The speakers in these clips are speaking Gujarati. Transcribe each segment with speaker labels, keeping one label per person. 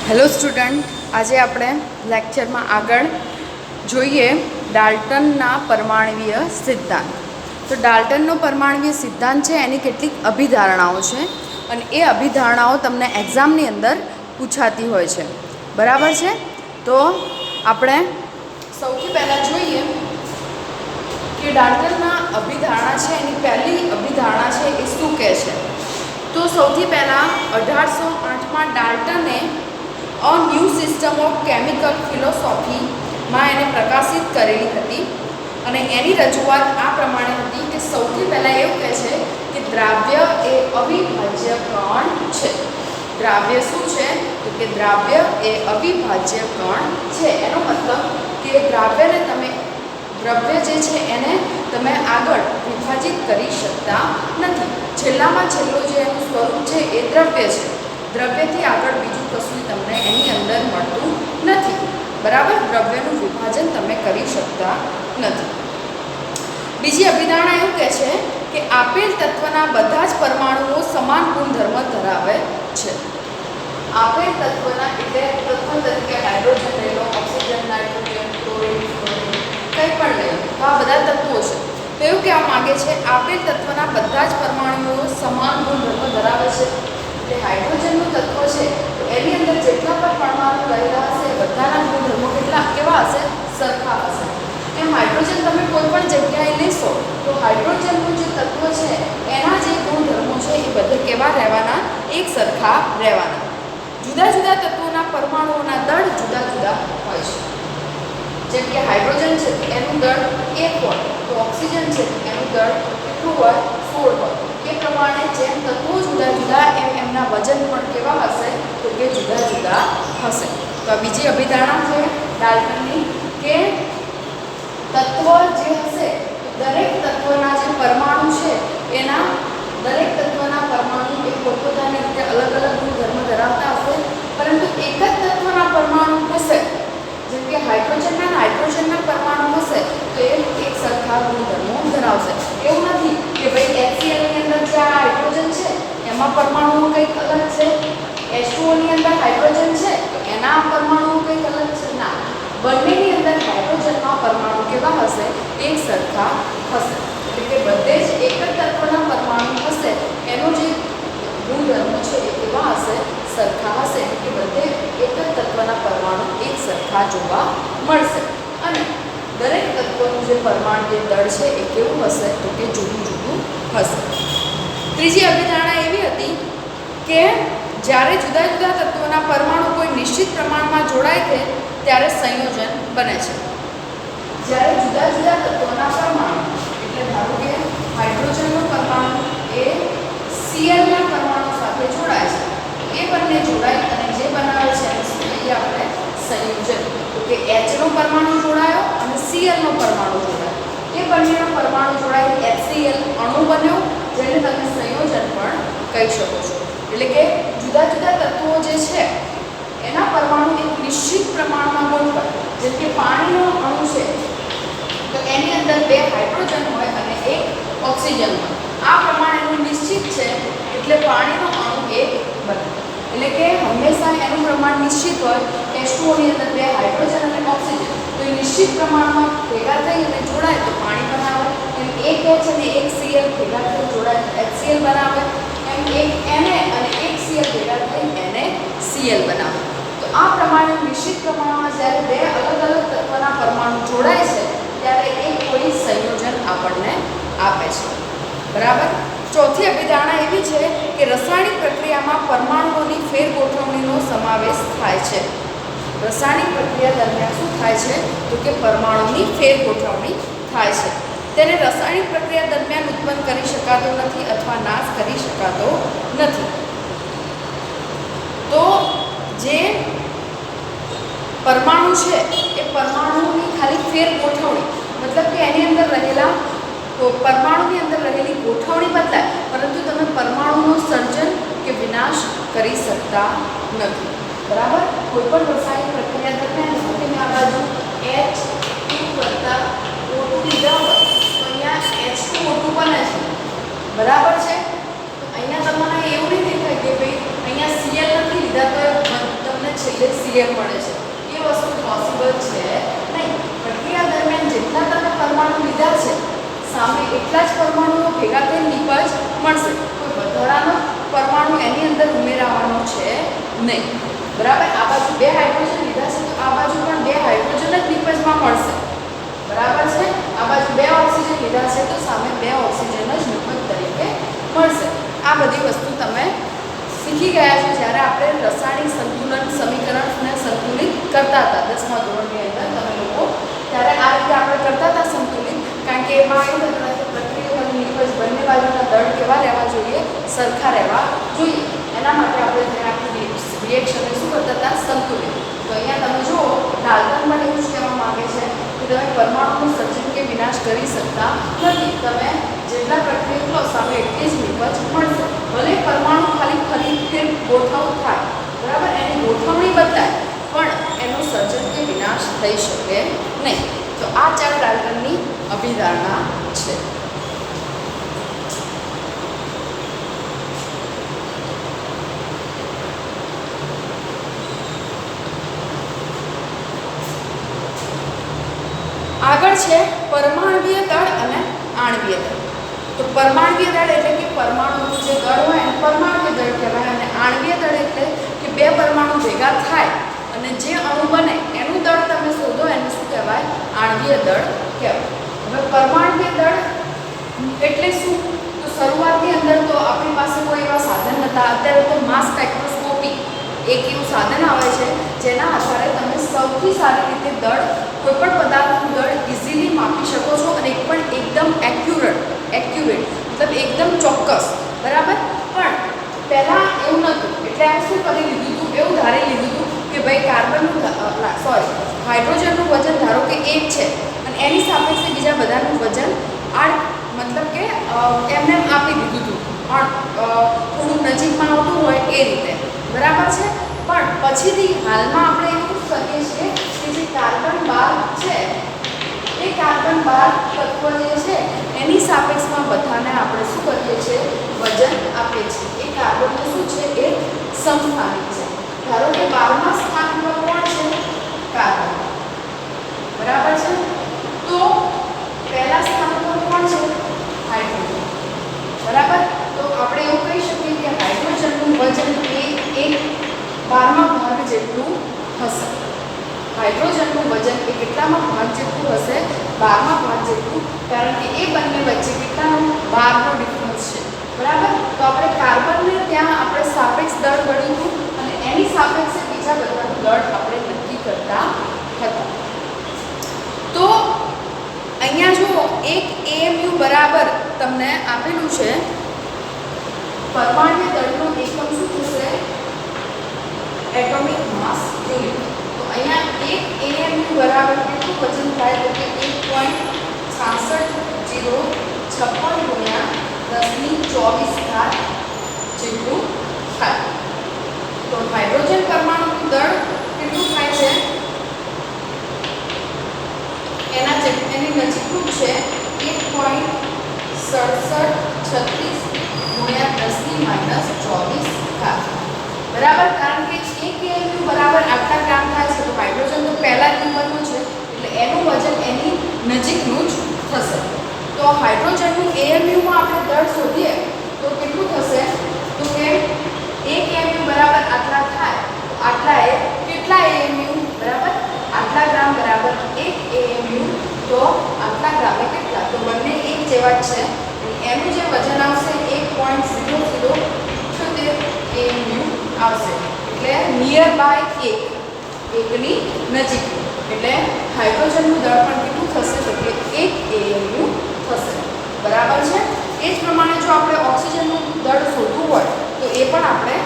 Speaker 1: હેલો સ્ટુડન્ટ, આજે આપણે લેક્ચરમાં આગળ જોઈએ ડાલ્ટનના પરમાણવીય સિદ્ધાંત. તો ડાલ્ટનનો પરમાણવીય સિદ્ધાંત છે એની કેટલીક અભિધારણાઓ છે અને એ અભિધારણાઓ તમને એક્ઝામની અંદર પૂછાતી હોય છે. બરાબર છે? તો આપણે સૌથી પહેલાં જોઈએ કે ડાલ્ટનના અભિધારણા છે એની પહેલી અભિધારણા છે એ શું કહે છે. તો સૌથી પહેલાં 1808માં ડાલ્ટને a new system of chemical ફિલોસોફીમાં એને પ્રકાશિત કરેલી હતી અને એની રજૂઆત આ પ્રમાણે હતી કે સૌથી પહેલાં એવું કહે છે કે દ્રાવ્ય એ અવિભાજ્ય કણ છે. દ્રાવ્ય શું છે? તો કે દ્રાવ્ય એ અવિભાજ્ય કણ છે. એનો મતલબ કે દ્રાવ્ય જે છે એને તમે આગળ વિભાજિત કરી શકતા નથી. છેલ્લામાં છેલ્લું જે એનું સ્વરૂપ છે એ દ્રવ્ય છે. દ્રવ્યથી આગળ બીજું કશું તમને એની અંદર મળતું નથી. બરાબર? દ્રવ્યનું વિભાજન તમે કરી શકતા નથી. બીજી અભિધારણા એવું કહે છે કે આપેલ તત્વના બધા જ પરમાણુઓ સમાન ગુણધર્મ ધરાવે છે. આપેલ તત્વના એટલે તત્વ તરીકે હાઇડ્રોજન લઈ લો, ઓક્સિજન, નાઇટ્રોજન, ક્લોરીન, કંઈ પણ લઈ લો, તો આ બધા તત્વો છે. તો એવું કહેવા માગે છે આપેલ તત્વના બધા જ પરમાણુઓ સમાન ગુણધર્મ ધરાવે છે. એટલે હાઇડ્રોજનનું તત્વ છે તો એની અંદર જેટલા પણ પરમાણુ રહેલા હશે બધાના ગુણધર્મો કેવા હશે? સરખા હશે. એમ હાઇડ્રોજન તમે કોઈ પણ જગ્યાએ લેશો તો હાઇડ્રોજનનું જે તત્વ છે એના જે ગુણધર્મો છે એ બધે કેવા રહેવાના? એક સરખા રહેવાના. જુદા જુદા તત્વોના પરમાણુઓના દળ જુદા જુદા હોય છે. જેમ કે હાઇડ્રોજન છે તો એનું દળ 1 હોય, તો ઓક્સિજન છે તો એનું દળ કેટલું હોય? 16 હોય. એ પ્રમાણે જેમ તત્વો જુદા જુદા એમ એમના વજન પણ કેવા હશે? તો કે જુદા જુદા હશે. તો આ બીજી અભિધારણા છે ડાલ્ટનની કે તત્વ જે હશે દરેક તત્વના જે પરમાણુ છે એના દરેક તત્વના પરમાણુ એ પોતપોતાની રીતે અલગ અલગ ગુણધર્મ ધરાવતા હશે, પરંતુ એક જ તત્વના પરમાણુ હશે જેમ કે હાઇડ્રોજનના પરમાણુ હશે તો એ એક સરખા ગુણધર્મો ધરાવશે. એવું નથી કે ભાઈ HCl ની અંદર જે આ હાઇડ્રોજન છે એમાં પરમાણુઓ કંઈક અલગ છે, H2O ની અંદર હાઇડ્રોજન છે તો એના પરમાણુઓ કંઈક અલગ છે. ના, બંનેની અંદર હાઇડ્રોજનના પરમાણુ કેવા હશે? એક સરખા હશે. એટલે કે બધે જ એક જ તત્વના પરમાણુ હશે એનો જે ગુણધર્મો છે એ કેવા હશે? સરખા હશે. એટલે કે બધે એક જ તત્વના પરમાણુ એક સરખા જોવા મળશે અને દરેક તત્વનું જે પરમાણુ જે દળ છે એ કેવું હશે? તો કે જુદું જુદું હશે. ત્રીજી અભિધારણા એવી હતી કે જ્યારે જુદા જુદા તત્વોના પરમાણુ કોઈ નિશ્ચિત પ્રમાણમાં જોડાય છે ત્યારે સંયોજન બને છે. જ્યારે જુદા જુદા તત્વોના પરમાણુ એટલે ધારો કે હાઇડ્રોજનનો પરમાણુ એ Cl ના પરમાણુ સાથે જોડાય છે, એ બંને જોડાય અને જે બનાવે છે એને શું કહીએ આપણે? સંયોજન. તો કે H નો પરમાણુ જોડાયો અને Cl નો પરમાણુ જોડાયો, એ બંનેનો પરમાણુ જોડાઈ HCl અણુ બન્યો જેને તમે સંયોજન પણ કહી શકો છો. એટલે કે જુદા જુદા તત્વો જે છે એના પરમાણુ એક નિશ્ચિત પ્રમાણમાં ગોઠવાય. જેમ કે પાણીનો અણુ છે તો એની અંદર 2 હાઇડ્રોજન હોય અને 1 ઓક્સિજન હોય. આ પ્રમાણેનું નિશ્ચિત છે એટલે પાણીનો અણુ એક બને. એટલે કે હંમેશા એનું પ્રમાણ નિશ્ચિત હોય. H2O ની અંદર 2 હાઇડ્રોજન અને ઓક્સિજન તો એ નિશ્ચિત પ્રમાણમાં ભેગા થઈ અને જોડાય તો પાણી બનાવે. એમ એક H અને એક Cl ભેગા થઈ જોડાય તો HCl બનાવે. એમ એક Na અને એક Cl ભેગા થઈ NaCl બનાવે. તો આ પ્રમાણે નિશ્ચિત પ્રમાણમાં જ્યારે 2 અલગ અલગ તત્વના પરમાણુ જોડાય છે ત્યારે એક કોઈ સંયોજન આપણને આપે છે. બરાબર? ચોથી અભિધારણા એવી છે કે રાસાયણિક પ્રક્રિયામાં પરમાણુઓની ફેરગોઠવણીનો સમાવેશ થાય છે. રાસાયણિક પ્રક્રિયા દરમિયાન શું થાય છે? તો કે પરમાણુની ફેરગોઠવણી થાય છે. તેને રાસાયણિક પ્રક્રિયા દરમિયાન ઉત્પન્ન કરી શકાતો નથી અથવા નાશ કરી શકાતો નથી. તો જે પરમાણુ છે એ પરમાણુની ખાલી ફેરગોઠવણી મતલબ કે એની અંદર રહેલા પરમાણુની અંદર રહેલી ગોઠવણી બદલાય, પરંતુ તમે પરમાણુનું સર્જન કે વિનાશ કરી શકતા નથી. બરાબર? કોઈ પણ રાસાયણિક પ્રક્રિયા દરમિયાન તમે આ બાજુ H2 + O2 લીધા હોય તો અહીંયા H2O2 બને છે. બરાબર છે? તો અહીંયા તમને એવું નહીં દેખાય કે ભાઈ અહીંયા Cl નથી લીધા તો તમને એટલે Cm મળે છે. એ વસ્તુ પોસિબલ છે નહીં. પ્રક્રિયા દરમિયાન જેટલા તમે પરમાણુ લીધા છે સામે એટલા જ પરમાણુઓ ભેગા થઈને નિપજ મળશે. કોઈ વધારાનો પરમાણુ એની અંદર ઉમેરાવાનો છે નહીં. બરાબર. આ બાજુ 2 હાઇડ્રોજન લીધા છે તો આ બાજુ પણ 2 હાઇડ્રોજન જ નિપજમાં મળશે. બરાબર છે. આ બાજુ 2 ઓક્સિજન લીધા છે તો સામે 2 ઓક્સિજન જ નિપજ તરીકે મળશે. આ બધી વસ્તુ તમે શીખી ગયા છો જ્યારે આપણે રાસાયણિક સંતુલન સમીકરણને સંતુલિત કરતા હતા 10મા ધોરણની અંદર તમે લોકો. ત્યારે આ રીતે આપણે કરતા હતા સંતુલિત, કારણ કે એમાં એવું થતું કે પ્રક્રિયા અને નિપજ બંને બાજુના દળ કેવા રહેવા જોઈએ? સરખા રહેવા જોઈએ. એના માટે આપણે તેને આખી રિએક્શનને શું કરતા હતા? સંતુલિત. તો અહીંયા તમે જુઓ ડાલ્ટન પણ એવું જ કહેવા માંગે છે કે તમે પરમાણુનું સર્જન કે વિનાશ કરી શકતા નથી. તમે જેટલા પ્રક્રિયા લો સામે એટલી જ નિપજ મળશે. ભલે પરમાણુ ખાલી ફરીથી ગોઠવ થાય, બરાબર, એની ગોઠવણી બદલાય, પણ એનું સર્જન કે વિનાશ થઈ શકે નહીં. તો આ 4 ડાલ્ટનની અભિધારણા છે. આગળ છે પરમાણ્વીય દળ અને આણ્વીય દળ. તો પરમાણ્વીય દળ એટલે કે પરમાણુનું જે દળ હોય એને પરમાણ્વીય દળ કહેવાય, અને આણ્વીય દળ એટલે કે 2 પરમાણુ ભેગા થાય અને જે અણુ બને એનું દળ તમે શોધો એને શું કહેવાય? આણ્વીય દળ કહેવાય. હવે પરમાણ્વીય દળ એટલે શું? તો શરૂઆતની અંદર તો આપણી પાસે કોઈ એવા સાધન નહોતા. અત્યારે તો માસ સ્પેક્ટ્રોસ્કોપી એક એવું સાધન આવે છે જેના આધારે તમે સૌથી સારી રીતે દળ, કોઈપણ પદાર્થનું દળ ઇઝીલી માપી શકો છો અને પણ એકદમ એક્યુરેટ મતલબ એકદમ ચોક્કસ. બરાબર. પણ પહેલાં એવું નહોતું. એટલે આ શું કરી લીધું હતું? એવું ધારી લીધું હતું કે ભાઈ હાઇડ્રોજનનું વજન ધારો કે 1 છે અને એની સાપેક્ષે બીજા બધાનું વજન મતલબ કે એમને આપી દીધું હતું, થોડુંક નજીકમાં આવતું હોય એ રીતે. બરાબર છે. પણ પછીથી હાલમાં આપણે એવું કરીએ છીએ કે જે કાર્બન 12 છે એ કાર્બન 12 તત્વ જે છે એની સાપેક્ષમાં બધાને આપણે શું કરીએ છીએ? વજન આપીએ છીએ. એ કાર્બનને શું છે? એ સમસ્થાનિક છે. ધારો કે 12મા સ્થાન પર કોણ છે? કાર્બન. બરાબર છે. તો પહેલા સ્થાન પર કોણ છે? હાઇડ્રોજન. બરાબર. તો આપણે એવું કહી શકીએ કે હાઇડ્રોજનનું વજન એ 12મા ભાગ જેટલું હશે. હાઇડ્રોજનનું વજન એ કેટલામાં ભાગ જેટલું હશે? 12મા ભાગ જેટલું. કારણ કે એ બંને વચ્ચે કેટલાનો? 12નો ડિફરન્સ છે. બરાબર. તો આપણે કાર્બનને ત્યાં આપણે સાપેક્ષ દળ ગણ્યું હતું અને એની સાપેક્ષે બીજા બધાનું દળ આપણે નક્કી કરતા હતા. તો અહીંયા જુઓ એક AMU બરાબર તમને આપેલું છે. પરમાણ્વીય દળનો એકમ શું થશે? એટોમિક માસ યુનિટ. તો અહીંયા એક AMU બરાબર કેટલું વજન થાય? તો કે 1.66056 ગુણ્યા 1024 જેટલું થાય. તો હાઇડ્રોજન પરમાણુનું દળ કેટલું થાય છે? એની નજીકનું છે 1.6736 ગુણ્યા 10⁻²4. બરાબર. કારણ કે 1 AMU બરાબર આટલા ગ્રામ થાય છે. તો હાઇડ્રોજન તો પહેલા જ નંબરનું છે એટલે એનું વજન એની નજીકનું જ થશે. તો હાઇડ્રોજનનું AMUમાં આપણે દળ શોધીએ તો કેટલું થશે? તો કે 1 AMU બરાબર આટલા થાય તો આટલા એ કેટલા AMU? બરાબર. આટલા ગ્રામ બરાબર 1 AMU. તો આટલા ગ્રામે કેટલા? તો બંને એક જેવા જ છે. એનું જે વજન આવશે 1.0078 AMU આવશે. એટલે નિયર બાય 1ની નજીક. એટલે હાઇડ્રોજનનું દળ પણ કેટલું થશે? તો કે 1 AMU થશે. બરાબર છે. એ જ પ્રમાણે જો આપણે ઓક્સિજનનું દળ શોધવું હોય તો એ પણ આપણે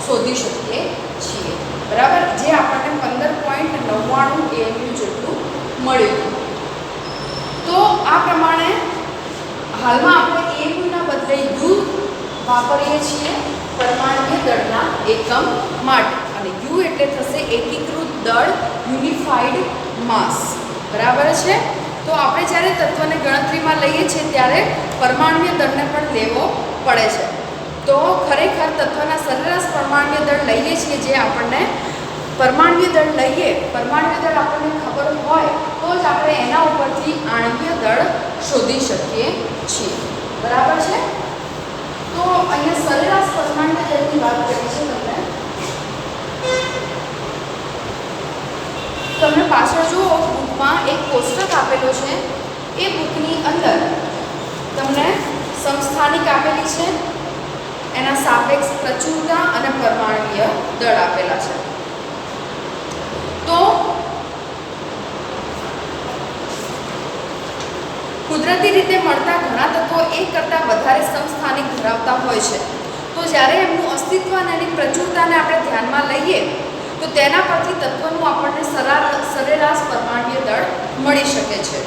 Speaker 1: શોધી શકીએ છીએ. બરાબર. જે આપણને 15.99 AMU જેટલું મળ્યું. તો આ પ્રમાણે હાલમાં આપણે AMUના બદલે U વાપરીએ છીએ પરમાણ્વીય દળના એકમ માટે. અને U એટલે થશે એકીકૃત દળ, યુનિફાઈડ માસ. બરાબર છે. તો આપણે જ્યારે તત્વને ગણતરીમાં લઈએ છીએ ત્યારે પરમાણ્વીય દળને પણ લેવો પડે છે. તો ખરેખર તત્વના સરેરાશ પરમાણ્વીય દળ લઈએ છીએ જે આપણને પરમાણ્વીય દળ લઈએ, પરમાણ્વીય દળ આપણને ખબર હોય તો જ આપણે એના ઉપરથી આણ્વીય દળ શોધી શકીએ છીએ. બરાબર છે. તો અહીંયા સરેરાશ પરમાણ્વીય દળની વાત કરી છે તમને પાછળ જુઓ બુકમાં એક કોષ્ટક આપેલો છે. એ બુકની અંદર તમને સમસ્થાનિક આપેલી છે, એના સાપેક્ષ પ્રચુરતા અને પરમાણ્વીય દળ આપેલા છે. તો કુદરતી રીતે મળતા ઘણા તત્વો એક કરતાં વધારે સમસ્થાનિક ધરાવતા હોય છે. તો જ્યારે એમનું અસ્તિત્વ અને એની પ્રચુરતાને આપણે ધ્યાનમાં લઈએ તો તેના પરથી તત્વનું આપણને સરેરાશ પરમાણ્વીય દળ મળી શકે છે.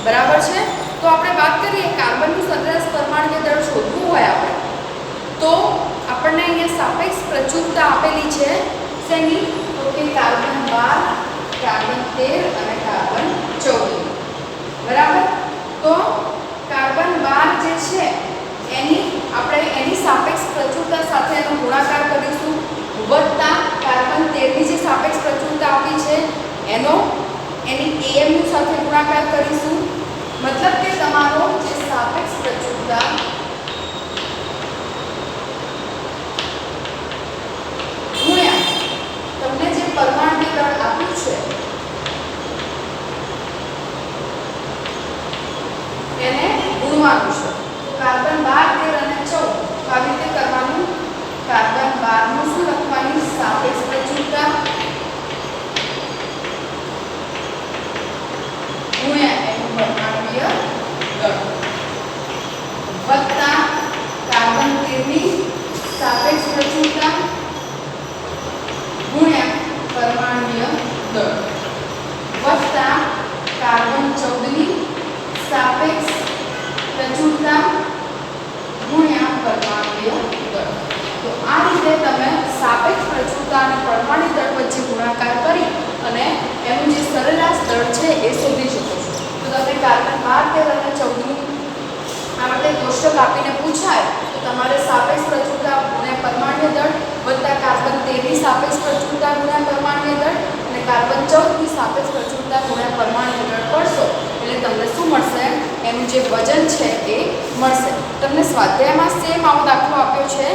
Speaker 1: બરાબર છે. તો આપણે વાત કરીએ કાર્બનનું સરેરાશ પરમાણ્વીય દળ શોધવું હોય આપણે તો આપણને અહીંયા સાપેક્ષ પ્રચુરતા આપેલી છે. શેની? તો કે કાર્બન 12, કાર્બન 13 અને કાર્બન 14. બરાબર. તો કાર્બન 12 જે છે એની સાપેક્ષ પ્રચુરતા સાથે એનો ગુણાકાર કરીશું, વત્તા કાર્બન 13 ની જે સાપેક્ષ પ્રચુરતા આપી છે એની AMU સાથે ગુણાકાર કરીશું. મતલબ કે તમારો જે સાપેક્ષ પ્રચુરતા ગુણ્યા તમને જે પરમાણ્વીય દળ આપ્યું છે એને ગુણવાનું છે. તો કાર્બન 12, 13 અને 14 આવી રીતે કરવાનું. કાર્બન 12 નું શું લખવાની? સાપેક્ષ પ્રચુરતા ગુણ્યા એનું પરમાણ્વીય દળ વત્તા કાર્બન 13 ની સાપેક્ષ પ્રચુરતા ગુણ્યા પરમાણ્વીય દળ વત્તા કાર્બન 14 ની સાપેક્ષ પ્રચુરતા ગુણ્યા પરમાણ્વીય દળ. તો આ રીતે તમે સાપેક્ષ પ્રચુરતા અને પરમાણ્વીય દળ વચ્ચે ગુણાકાર કરી અને એનું જે સરેરાશ દળ છે એ શોધી શકો છો. તો તમે કાર્બન 12, 13 અને 14 નું આ માટે કોષ્ટક આપીને પૂછાય તો તમારે સાપેક્ષ પ્રચુરતા ગુણ્યા પરમાણ્વીય દળ વત્તા કાર્બન 13 ની સાપેક્ષ પ્રચુરતા ગુણ્યા પરમાણ્વીય દળ અને કાર્બન 14 ની સાપેક્ષ પ્રચુરતા ગુણ્યા પરમાણ્વીય દળ કરશો એટલે તમને શું મળશે? એનું જે વજન છે એ મળશે. તમને સ્વાધ્યાયમાં સેમ આવો દાખલો આપ્યો છે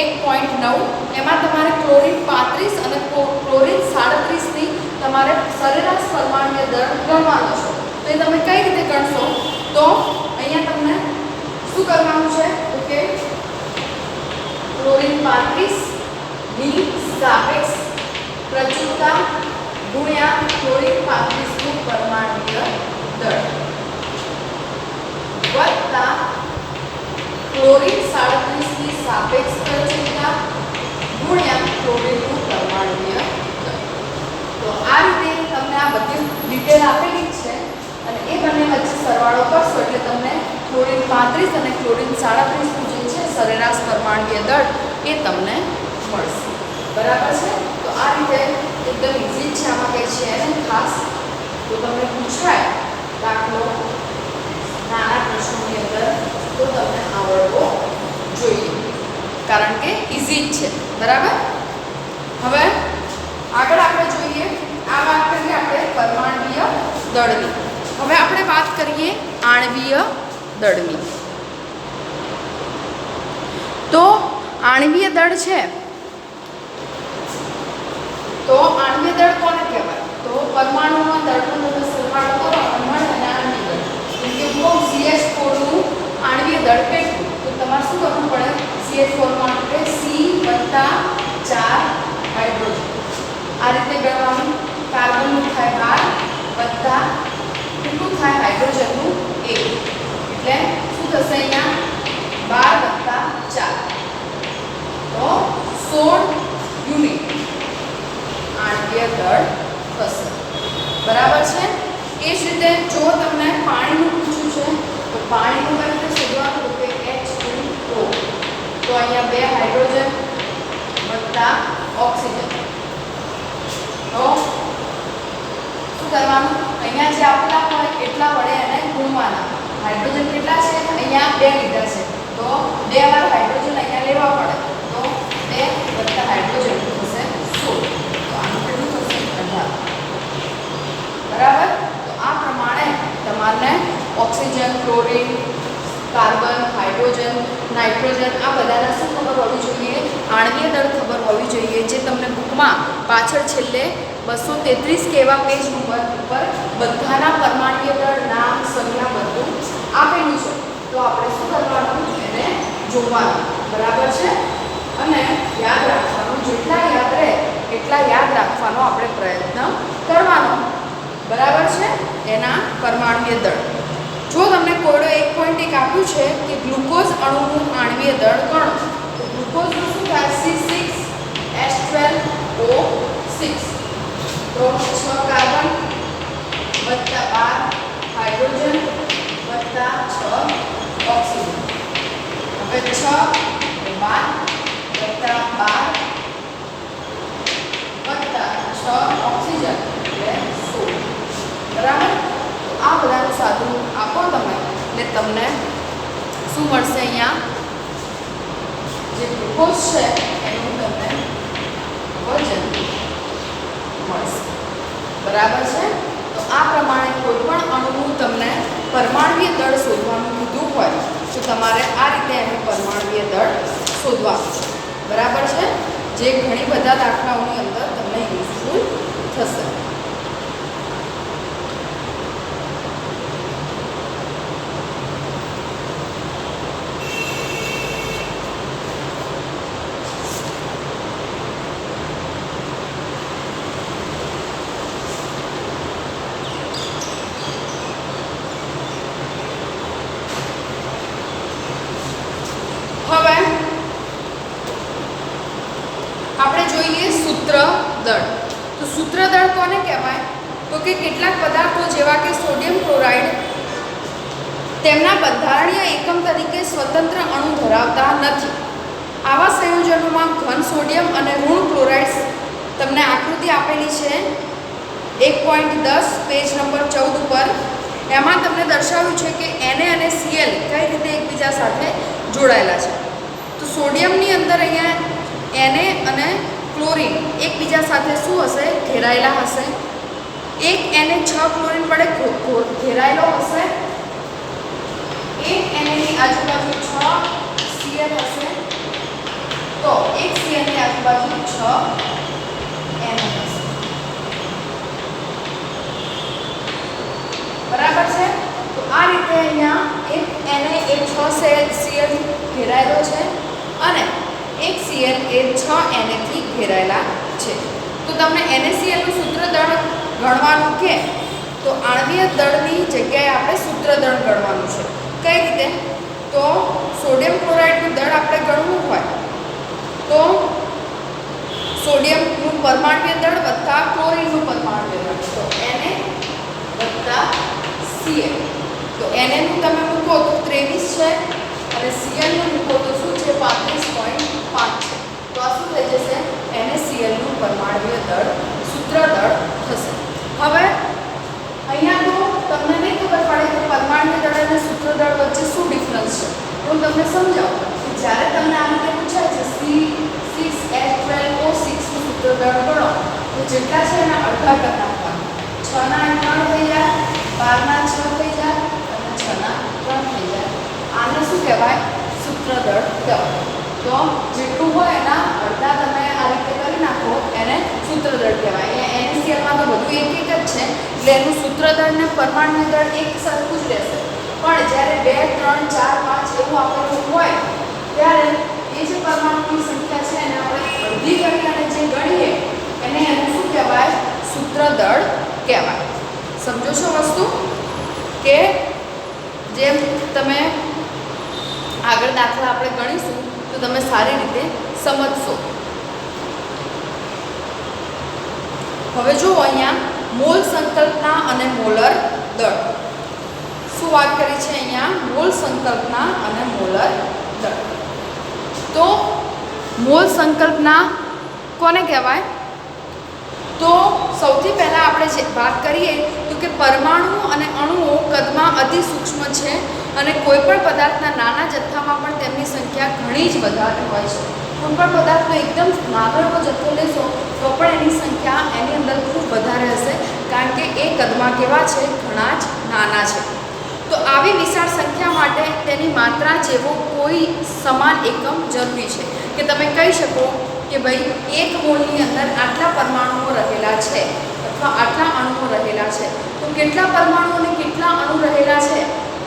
Speaker 1: 1.9. એમાં તમારે ક્લોરીન 35 અને ક્લોરીન 37 ની તમારે સરેરાશ પરમાણ્વીય દળ ગણવાનો છે. તો એ તમે કઈ રીતે ગણશો? તો અહીંયા તમને શું કરવાનું છે? ઓકે, ક્લોરીન 35 ની સાપેક્ષ પ્રચુરતા ગુણ્યા ક્લોરીન 35 નું પરમાણ્વીય દળ વત્તા ક્લોરીન 37 ની સાપેક્ષ પ્રચુરતા ગુણ્યા ક્લોરીનનું પરમાણ્વીય દળ. તો આ રીતે તમને આ બધી ડિટેલ આપેલી છે અને એ બંને વચ્ચે સરવાળો કરશો એટલે તમને ક્લોરીન 35 અને ક્લોરીન 37 નું જે છે સરેરાશ પરમાણ્વીય દળ એ તમને મળશે. બરાબર છે. તો આ રીતે એકદમ ઈઝી છે. આમાં કંઈ છે નહીં ખાસ. તો તમને પૂછાય દાખલો નાના પ્રશ્નોની અંદર તો તમને આવડવો જોઈએ કારણ કે ઈઝી જ છે. બરાબર. હવે આગળ આપણે જોઈએ આ વાત કરીએ આપણે પરમાણ્વીય દળની. હવે આપણે વાત કરીએ આણ્વીય દળની. તો આણ્વીય દળ છે તો આણ્વીય દળ કોને કહેવાય? તો પરમાણુમાં દળનો તમે સરવાળો કરો અને મળે અને આણ્વીય દળ. જેમ કે જો CH4 નું આણ્વીય દળ કેટલું? તો તમારે શું કરવું પડે? CH4 માટે C + 4 હાઇડ્રોજન આ રીતે ગણવાનું. કાર્બનનું થાય 12 વત્તા કેટલું થાય? હાઇડ્રોજનનું 1 એટલે શું થશે અહીંયા? 12 વત્તા 4 તો 16 યુનિટ આણ્વીય દળ થશે. બરાબર છે. એ જ રીતે જો તમને પાણીનું પૂછ્યું છે તો પાણીનું કઈ રીતે શોધવાનું? તો કે H2O તો અહીંયા 2 હાઇડ્રોજન વત્તા ઓક્સિજન. તો શું કરવાનું? અહીંયા જે આપેલા હોય એટલા વડે એને ગુણવાના. હાઇડ્રોજન કેટલા છે? અહીંયા 2 લીધા છે તો 2 વાર હાઇડ્રોજન અહીંયા લેવા પડે તો 2 વત્તા હાઇડ્રોજન થશે 16. તો આનું કેટલું હાઇડ્રોજન, આ બધાના શું ખબર હોવી જોઈએ? આણ્વીય દળ ખબર હોવી જોઈએ, જે તમને બુકમાં પાછળ છેલ્લે 233 કે એવા પેજ નંબર ઉપર બધાના પરમાણ્વીય દળ, નામ, સંખ્યા બધું આપેલું છે. તો આપણે શું કરવાનું? એને જોવાનું. બરાબર છે? અને યાદ રાખવાનું, જેટલા યાદ રહે એટલા યાદ રાખવાનો આપણે પ્રયત્ન કરવાનો. બરાબર છે? એના પરમાણ્વીય દળ. જો તમને કોઈડો 1.1 આપ્યું છે કે ગ્લુકોઝ અણુનું આણ્વીય દળ ગણો, તો ગ્લુકોઝનું શું થાય? C6H12O6. તો 6 કાર્બન વત્તા 12 હાઇડ્રોજન વત્તા 6 ઓક્સિજન. હવે 6 12 વત્તા 12 વત્તા 6 ઓક્સિજન એટલે 16. બરાબર? તો આ બધાનું સાદું આપો તમે એટલે તમને શું મળશે? અહીંયા જે ગ્લુકોઝ છે એનું તમને વજન મળશે. બરાબર છે? તો આ પ્રમાણે કોઈ પણ અણુનું તમને પરમાણ્વીય દળ શોધવાનું કીધું હોય તો તમારે આ રીતે એનું પરમાણ્વીય દળ શોધવાનું છે. બરાબર છે? જે ઘણી બધા દાખલાઓની અંદર તમને યુઝફુલ થશે. હવે આપણે જોઈએ સૂત્ર દળ. તો સૂત્ર દળ કોને કહેવાય? તો કે કેટલાક પદાર્થો જેવા કે સોડિયમ ક્લોરાઇડ તેમના બંધારણીય એકમ તરીકે સ્વતંત્ર અણુ ધરાવતા નથી. આવા સંયોજનોમાં ઘન સોડિયમ અને ઋણ ક્લોરાઇડ, તમને આકૃતિ આપેલી છે 1.10 પેજ નંબર 14 ઉપર. એમાં તમને દર્શાવ્યું છે કે Na અને Cl કઈ રીતે એકબીજા સાથે જોડાયેલા છે. તો સોડિયમની અંદર અહીંયા Na અને ક્લોરીન એકબીજા સાથે શું હશે? ઘેરાયેલા હશે. એક Na 6 ક્લોરીન વડે ઘેરાયેલો હશે. એક Na ની આજુબાજુ 6 Cl હશે. તો એક Cl ની આજુબાજુ 6 Na હશે. બરાબર છે? તો આ રીતે અહીંયા એક Na એ 6 Cl ઘેરાયેલો છે અને એક Cl એ 6 Na થી ઘેરાયેલા છે. તો તમને NaCl નું સૂત્ર દળ ગણવાનું કે તો આણ્વીય દળની જગ્યાએ આપણે સૂત્ર દળ ગણવાનું છે. કઈ રીતે? તો સોડિયમ ક્લોરાઇડનું દળ આપણે ગણવું હોય તો સોડિયમનું પરમાણ્વીય દળ વત્તા ક્લોરીનનું પરમાણ્વીય દળ, તો Na વત્તા Cl. તો Na નું તમે મૂકો તો 23 છે અને Cl નું મૂકો તો શું છે? 35.5 છે. તો આ શું થઈ જશે? NaCl નું પરમાણ્વીય દળ, સૂત્ર દળ થશે. હવે અહીંયા તો તમને નહીં ખબર પડે કે પરમાણ્વીય દળ અને સૂત્ર દળ વચ્ચે શું ડિફરન્સ છે. હું તમને સમજાવું કે જ્યારે તમને આ રીતે પૂછાય છે C6H12O6 નું સૂત્ર દળ ગણો તો જેટલા છે એના અડધા કરી નાખવાના. 6 ના 3 થઈ જાય, 12 ના 6 થઈ જાય અને 6 ના 3 થઈ જાય. આને શું કહેવાય? સૂત્ર દળ કહેવાય. તો જેટલું હોય એના અડધા તમે આ રીતે કરી નાખો એને સૂત્ર દળ કહેવાય. NaCl માં તો બધું એક એક જ છે એટલે એનું સૂત્ર દળ ને પરમાણ્વીય દળ એક સરખું જ રહેશે. પણ જ્યારે 2 3 4 5 એવું આપેલું હોય ત્યારે એ જે પરમાણુની સંખ્યા છે એને આપણે અડધી કરી અને જે ગણીએ એને એનું શું કહેવાય? સૂત્ર દળ કહેવાય. સમજો છો વસ્તુ? કે જેમ તમે આગળ દાખલા આપણે ગણીશું તો તમે સારી રીતે સમજશો. હવે જુઓ અહીંયા મોલ સંકલ્પના અને મોલર દળ. શું વાત કરી છે અહીંયા? મોલ સંકલ્પના અને મોલર દળ. તો મોલ સંકલ્પના કોને કહેવાય? તો સૌથી પહેલાં આપણે જે વાત કરીએ તો કે પરમાણુ અને અણુઓ કદમાં અતિ સૂક્ષ્મ છે અને કોઈ પણ પદાર્થના નાના જથ્થામાં પણ તેમની સંખ્યા ઘણી જ વધારે હોય છે. કોઈ પણ પદાર્થનો એકદમ નાનો એવો જથ્થો લેશો તો પણ એની સંખ્યા એની અંદર ખૂબ વધારે હશે, કારણ કે એ કદમાં કેવા છે? ઘણા જ નાના છે. તો આવી વિશાળ સંખ્યા માટે તેની માત્રા જેવો કોઈ સમાન એકમ જરૂરી છે કે તમે કહી શકો કે ભાઈ 1 મોલની અંદર આટલા પરમાણુઓ રહેલા છે અથવા આટલા અણુઓ રહેલા છે, તો કેટલા પરમાણુ અને કેટલા અણુ રહેલા છે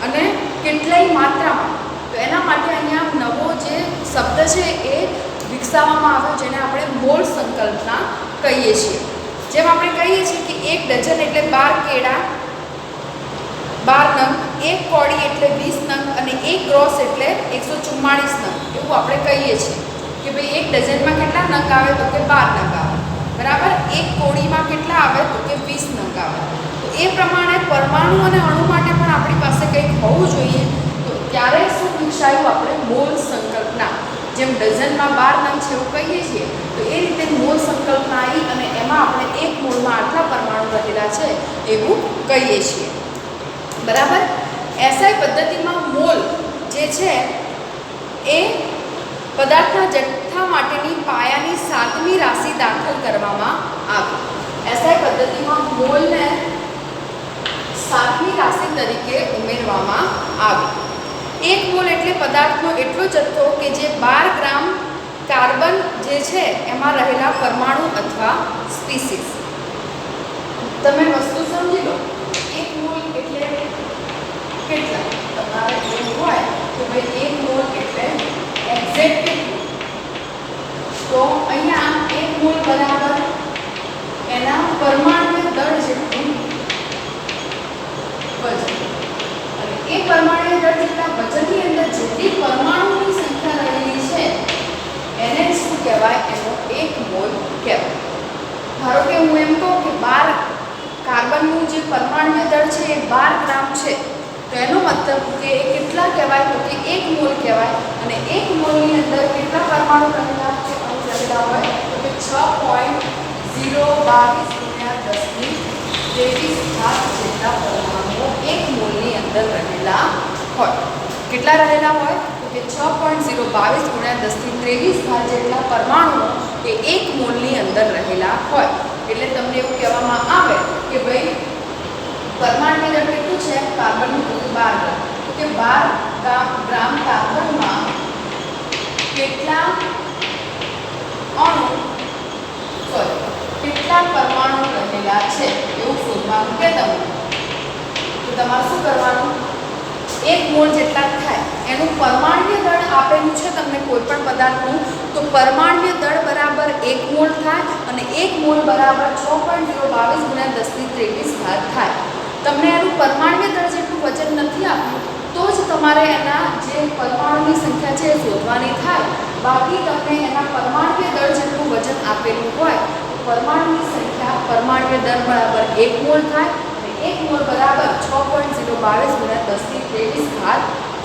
Speaker 1: અને કેટલી માત્રામાં, તો એના માટે અહીંયા નવો જે શબ્દ છે એ વિકસાવવામાં આવ્યો જેને આપણે મોલ સંકલ્પના કહીએ છીએ. જેમ આપણે કહીએ છીએ કે 1 ડઝન એટલે 12 કેળા 12 નંગ, 1 કોડી એટલે 20 નંગ અને 1 ગ્રોસ એટલે 144 નંગ, એવું આપણે કહીએ છીએ કે ભાઈ 1 ડઝનમાં કેટલા નંગ આવે તો કે 12 નંગ આવે, બરાબર. 1 કોડીમાં કેટલા આવે તો કે 20 નંગ આવે. તો એ પ્રમાણે પરમાણુ અને અણુ માટે પણ આપણી પાસે કંઈક હોવું જોઈએ. તો ત્યારે શું વિકસાયું આપણે મોલ સંકલ્પના. જેમ ડઝનમાં 12 નંગ છે એવું કહીએ છીએ, તો એ રીતે મોલ સંકલ્પના આવી અને એમાં આપણે 1 મોલમાં આટલા પરમાણુ રહેલા છે એવું કહીએ છીએ, બરાબર. એસઆઈ પદ્ધતિમાં મોલ જે છે એ પદાર્થના જથ્થા માટેની પાયાની 7મી રાશિ દાખલ કરવામાં આવી. એસઆઈ પદ્ધતિમાં મોલને 7મી રાશિ તરીકે ઉમેરવામાં આવી. 1 મોલ એટલે પદાર્થનો એટલો જથ્થો કે જે 12 ગ્રામ કાર્બન જે છે એમાં રહેલા પરમાણુ અથવા સ્પીસીસ. તમે વસ્તુ સમજી લો, 1 મોલ એટલે કેટલા, તમારે એવું હોય કે ભાઈ 1 મોલ એટલે એક્ઝેક્ટ કેટલું, તો અહીંયા 1 મોલ બરાબર એના પરમાણુ દળ જેટલું વજન, અને એ પરમાણુ દળ જેટલા વજનની અંદર જેટલી પરમાણુની સંખ્યા રહેલી છે એને શું કહેવાય, એનો 1 મોલ કહેવાય. ધારો કે હું એમ કહું કે 12 કાર્બનનું જે પરમાણુ દળ છે એ 12 ગ્રામ છે, તો એનો મતલબ કે એ કેટલા કહેવાય તો કે 1 મોલ કહેવાય. અને 1 મોલની અંદર કેટલા પરમાણુ રહેલા છે, અણુ રહેલા હોય તો કે 6.022 × 10⁻23 જેટલા પરમાણુઓ 1 મોલની અંદર રહેલા હોય. કેટલા રહેલા હોય તો કે 6.022 × 10⁻23 જેટલા પરમાણુઓ એ 1 મોલની અંદર રહેલા હોય. એટલે તમને એવું કહેવામાં આવે કે ભાઈ પરમાણુ દળ કેટલું છે, કાર્બનનું 12 ગ્રામ, તો કે 12 ગ્રામ કાર્બનમાં કેટલા અણુ કેટલા પરમાણુ રહેલા છે એવું શોધવાનું કે તમને. તો તમારે શું કરવાનું, 1 મોલ જેટલા થાય એનું પરમાણ્વીય દળ આપેલું છે તમને કોઈ પણ પદાર્થનું, તો પરમાણ્વીય દળ બરાબર 1 મોલ થાય અને 1 મોલ બરાબર 6.022 × 10⁻23 થાય. તમને એનું પરમાણ્વીય દળ જેટલું વજન નથી આપ્યું તો જ તમારે એના જે પરમાણુની સંખ્યા છે એ શોધવાની થાય. બાકી તમને એના પરમાણ્વીય દળ જેટલું વજન આપેલું હોય તો પરમાણુની સંખ્યા પરમાણ્વીય દળ બરાબર 1 મોલ થાય અને 1 મોલ બરાબર 6.022 × 10⁻23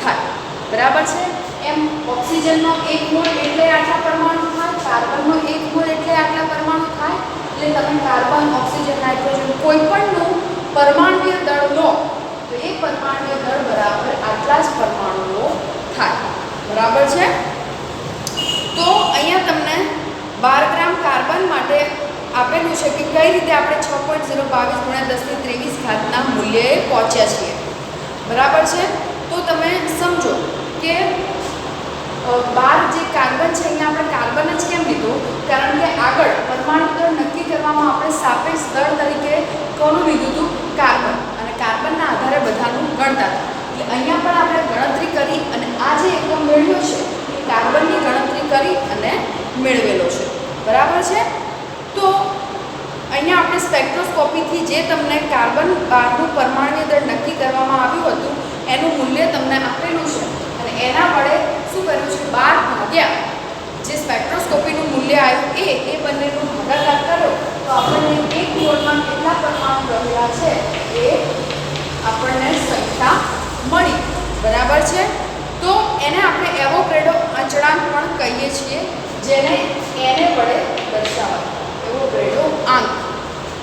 Speaker 1: થાય, બરાબર છે. એમ ઓક્સિજનનો 1 મોલ એટલે આટલા પરમાણુ થાય, કાર્બનનો 1 મોલ એટલે આટલા પરમાણુ થાય. એટલે તમે કાર્બન, ઓક્સિજન, નાઇટ્રોજન કોઈ પણનું પરમાણ્વીય દળ લો તો એ પરમાણ્વીય દળ બરાબર આટલા જ પરમાણુઓ થાય, બરાબર છે. તો અહીંયા તમને 12 ગ્રામ કાર્બન માટે આપેલું છે કે કઈ રીતે આપણે 6.022 × 10⁻23 ના મૂલ્યે પહોંચ્યા છીએ, બરાબર છે. તો તમે સમજો કે 12 જે કાર્બન છે અહીંયા આપણે કાર્બન જ કેમ લીધું, કારણ કે આગળ પરમાણુ દળ નક્કી કરવામાં આપણે સાપેક્ષ દળ તરીકે કોનું લીધું હતું, કાર્બન, અને કાર્બનના આધારે બધાનું ગણતા હતા. એટલે અહીંયા પણ આપણે ગણતરી કરી અને આ જે એકમ મેળવ્યો છે એ કાર્બનની ગણતરી કરી અને મેળવેલો છે, બરાબર છે. તો અહીંયા આપણે સ્પેક્ટ્રોસ્કોપીથી જે તમને કાર્બન 12નું પરમાણ્વીય દળ નક્કી કરવામાં આવ્યું હતું એનું મૂલ્ય તમને આપેલું છે અને એના વડે શું કર્યું છે, 12 ભાગ્યા જે સ્પેક્ટ્રોસ્કોપીનું મૂલ્ય આવ્યું એ બંનેનું ભાગાકાર કરો તો આપણને 1 મોલમાં કેટલા પરમાણુ રહેલા છે એ આપણને સંખ્યા મળી, બરાબર છે. તો એને આપણે એવોગાડ્રો અચળાંક પણ કહીએ છીએ, જેને એને વડે દર્શાવાય, એવોગાડ્રો આંક.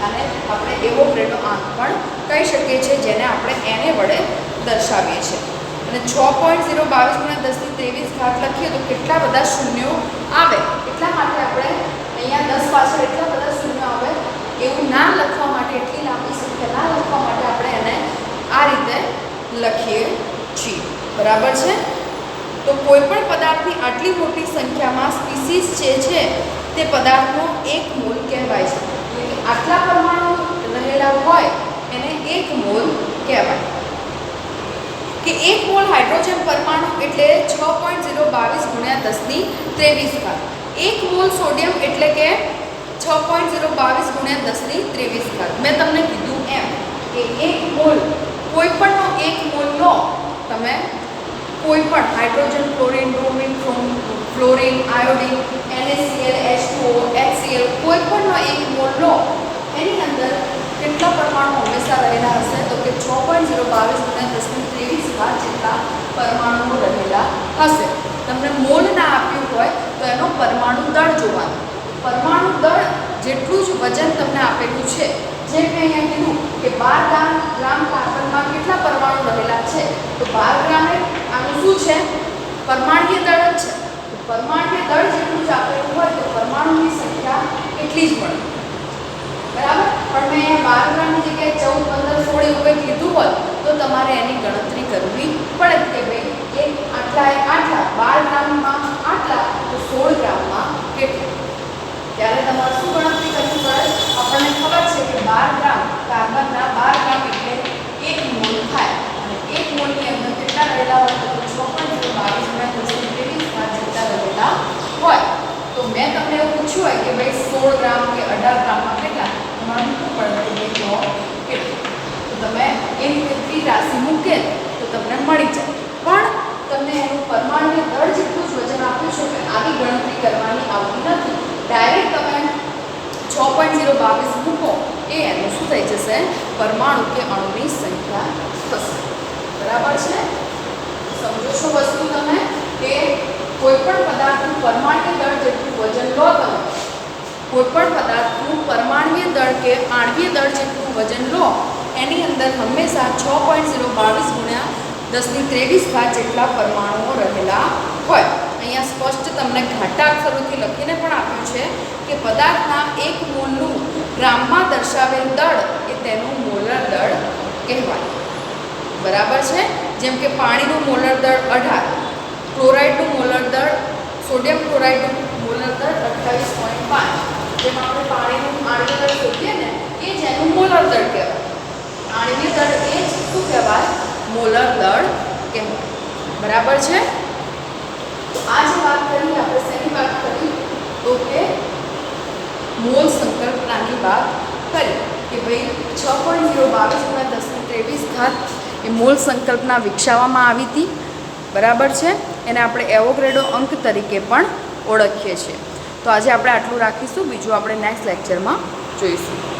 Speaker 1: અને આપણે એવોગાડ્રો આંક પણ કહી શકીએ છીએ, જેને આપણે એને વડે દર્શાવીએ છીએ. અને 6.022 × 10⁻23 લખીએ તો કેટલા બધા શૂન્યો આવે, એટલા માટે આપણે અહીંયા 10 પાછળ એટલા બધા શૂન્યો આવે એવું ના લખવા માટે, એટલી લાંબી સંખ્યા ના લખવા માટે આપણે એને આ રીતે લખીએ છીએ, બરાબર છે. તો કોઈપણ પદાર્થની આટલી મોટી સંખ્યામાં સ્પીસીસ જે છે તે પદાર્થનો એક મોલ કહેવાય છે. એટલે કે આટલા પરમાણુ રહેલા હોય એને એક મોલ કહેવાય. કે એક મોલ હાઇડ્રોજન પરમાણુ એટલે 6.022 ગુણ્યા 1023 ઘાત. એક મોલ સોડિયમ એટલે કે 6.022 ગુણ્યા 1023 ઘાત. મેં તમને કીધું એમ કે એક મોલ કોઈપણનો એક મોલ લો તમે, કોઈપણ hydrogen, chlorine, bromine, fluorine, iodine, NaCl, H2O, HCl કોઈપણનો એક મોલ લો એની અંદર કેટલા પરમાણુ હંમેશા રહેલા હશે? તો કે 6.022 ગુણ્યા 1023 ઘાત જેટલા પરમાણુઓ રહેલા હશે. તમને મોલ ના આપ્યું હોય તો એનો પરમાણુ દળ જોવાનો. પરમાણુ દળ જેટલું જ વજન તમને આપેલું છે, જેમ મેં અહીંયા કીધું કે 12 ગ્રામ કાર્બનમાં કેટલા પરમાણુ રહેલા છે, તો 12 ગ્રામ આનું શું છે? પરમાણુય દળ જ છે. તો પરમાણુય દળ જેટલું જ આપેલું હોય તો પરમાણુની સંખ્યા એટલી જ મળે. બરાબર? પણ મેં અહીંયા 12 ગ્રામની જગ્યાએ 14, 15, 16 એવું કંઈક લીધું હોય તો તમારે એની ગણતરી કરવી પડે કે ભાઈ એક આટલા 12 ગ્રામમાં આટલા તો 16 ગ્રામમાં કેટલું. ત્યારે તમારે શું ગણતરી કરવી પડે? આપણને ખબર છે કે 12 ગ્રામ કાર્બનના 12 ગ્રામ એટલે 1 મોલ થાય અને 1 મોલની અંદર કેટલા રહેલા હોય તો 6.022 ગુણ્યા 1023 ઘાત જેટલા રહેલા હોય. તો મેં તમને એવું પૂછ્યું હોય કે ભાઈ 16 ગ્રામ કે 18 ગ્રામમાં કેટલા, તમારે મૂકવું પડે કે તો કેટલું. તો તમે એ રીતે રાશિ મૂકે તો તમને મળી જાય. પણ તમને એનું પરમાણુ દળ જેટલું જ વજન આપ્યું છે કે આવી ગણતરી કરવાની આવતી નથી. ડાયરેક્ટ તમે 6.022 મૂકો એ એનું શું થઈ જશે? પરમાણુ કે અણુની સંખ્યા થશે. બરાબર છે? સમજો છો વસ્તુ તમે કે કોઈપણ પદાર્થનું પરમાણ્વીય દળ જેટલું વજન લો તમે, કોઈપણ પદાર્થનું પરમાણ્વીય દળ કે આણ્વીય દળ જેટલું વજન લો એની અંદર હંમેશા 6.022 ગુણ્યા 1023 ઘાત જેટલા પરમાણુઓ રહેલા હોય. અહીંયા સ્પષ્ટ તમને ઘાટા અક્ષરોથી લખીને પણ આપ્યું છે કે પદાર્થના એક મોલનું ગ્રામમાં દર્શાવેલ દળ એ તેનું મોલર દળ કહેવાય. બરાબર છે? જેમ કે પાણીનું મોલર દળ 18, ક્લોરાઇડનું મોલર દળ, સોડિયમ ક્લોરાઇડનું મોલર દળ 28.5. જેમ આપણે પાણીનું આણ્વીય દળ શોધીએ ને એ જ એનું મોલર દળ કહેવાય. આણ્વીય દળ એ જ શું કહેવાય? મોલર દળ કહેવાય. બરાબર છે? તો આ જે વાત કરી આપણે શેની વાત કરી? તો કે મોલ સંકલ્પનાની વાત કરી કે ભાઈ 6.022 ગુણ્યા 1023 ઘાત એ મોલ સંકલ્પના વિકસાવવામાં આવી હતી. બરાબર છે? એને આપણે એવોગ્રેડો અંક તરીકે પણ ઓળખીએ છીએ. તો આજે આપણે આટલું રાખીશું. બીજું આપણે નેક્સ્ટ લેક્ચરમાં જોઈશું.